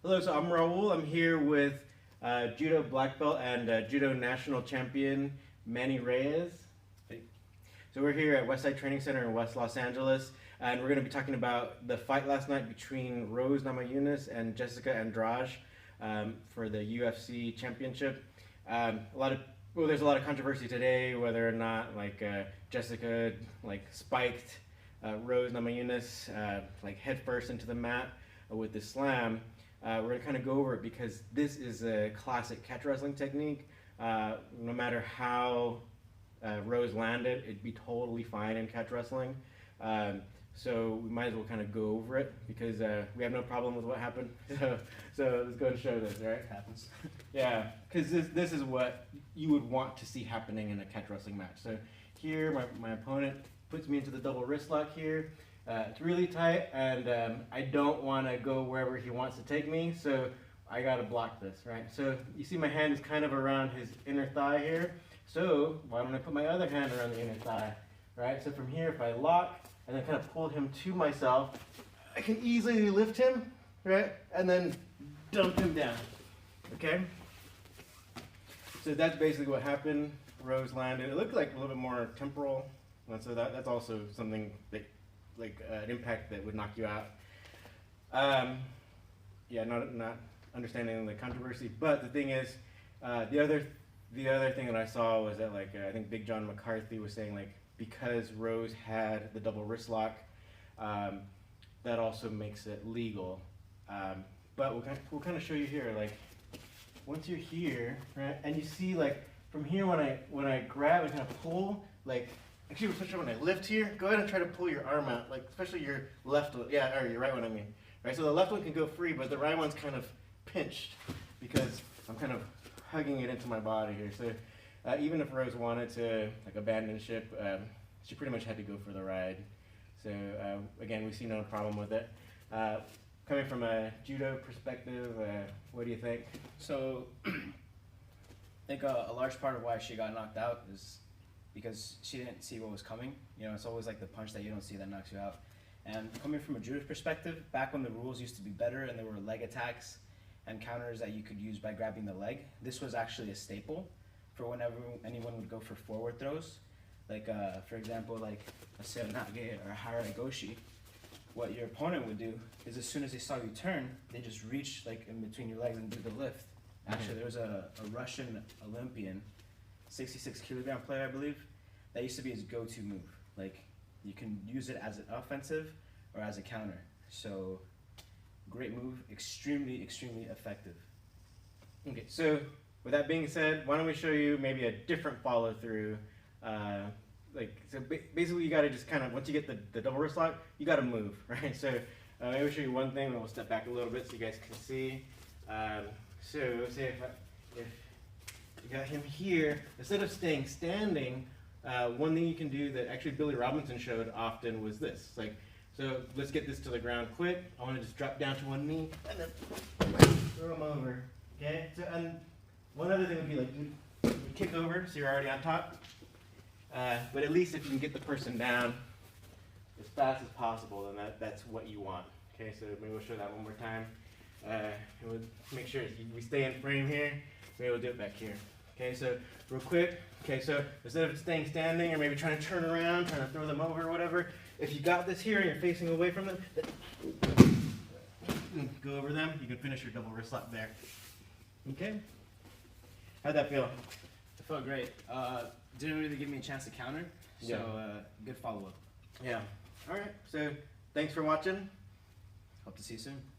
Hello, so I'm Raul. I'm here with Judo black belt and Judo national champion Manny Reyes. So we're here at Westside Training Center in West Los Angeles, and we're going to be talking about the fight last night between Rose Namajunas and Jessica Andrade for the UFC championship. There's a lot of controversy today whether or not Jessica spiked Rose Namajunas head first into the mat with the slam. We're going to kind of go over it because this is a classic catch wrestling technique. No matter how Rose landed, it'd be totally fine in catch wrestling. So we might as well kind of go over it because we have no problem with what happened. So let's go and show this, right? It happens. Yeah, because this is what you would want to see happening in a catch wrestling match. So here, my opponent puts me into the double wrist lock here. It's really tight, and I don't want to go wherever he wants to take me, so I got to block this, right? So you see my hand is kind of around his inner thigh here, so why don't I put my other hand around the inner thigh, right? So from here, if I lock and then kind of pull him to myself, I can easily lift him, right? And then dump him down, okay? So that's basically what happened. Rose landed. It looked like a little bit more temporal, and so that's also something that an impact that would knock you out. Yeah, not understanding the controversy, but the thing is, the other thing that I saw was that I think Big John McCarthy was saying because Rose had the double wrist lock, that also makes it legal. But we'll kind of show you here, once you're here, right, and you see from here when I grab and kind of pull, actually, especially when I lift here, go ahead and try to pull your arm out, especially your left one, yeah, or your right one, I mean. Right, so the left one can go free, but the right one's kind of pinched because I'm kind of hugging it into my body here. So even if Rose wanted to abandon ship, she pretty much had to go for the ride. So again, we see no problem with it. Coming from a judo perspective, what do you think? So I think a large part of why she got knocked out is because she didn't see what was coming. You know, it's always the punch that you don't see that knocks you out. And coming from a judo perspective, back when the rules used to be better and there were leg attacks and counters that you could use by grabbing the leg, this was actually a staple for whenever anyone would go for forward throws. For example, a seonage or a haragoshi. What your opponent would do is as soon as they saw you turn, they just reach in between your legs and do the lift. Actually, there was a Russian Olympian, 66 kilogram player, I believe, that used to be his go-to move. You can use it as an offensive or as a counter. So, great move, extremely, extremely effective. Okay, so with that being said, why don't we show you maybe a different follow-through. Basically you got to just kind of, once you get the double wrist lock, you got to move, right? So maybe we'll show you one thing, and we'll step back a little bit so you guys can see. So say if you got him here, instead of staying standing, one thing you can do that actually Billy Robinson showed often was this. So let's get this to the ground quick. I want to just drop down to one knee and then throw him over. Okay? So, and one other thing would be you kick over so you're already on top. But at least if you can get the person down as fast as possible, then that's what you want. Okay, so maybe we'll show that one more time. And we'll make sure we stay in frame here. Maybe we'll do it back here. Okay, so real quick. Okay, so instead of staying standing or maybe trying to turn around, trying to throw them over or whatever, if you got this here and you're facing away from them, go over them, you can finish your double wrist lock there. Okay? How'd that feel? It felt great. Didn't really give me a chance to counter, so good follow-up. Yeah. All right, so thanks for watching. Hope to see you soon.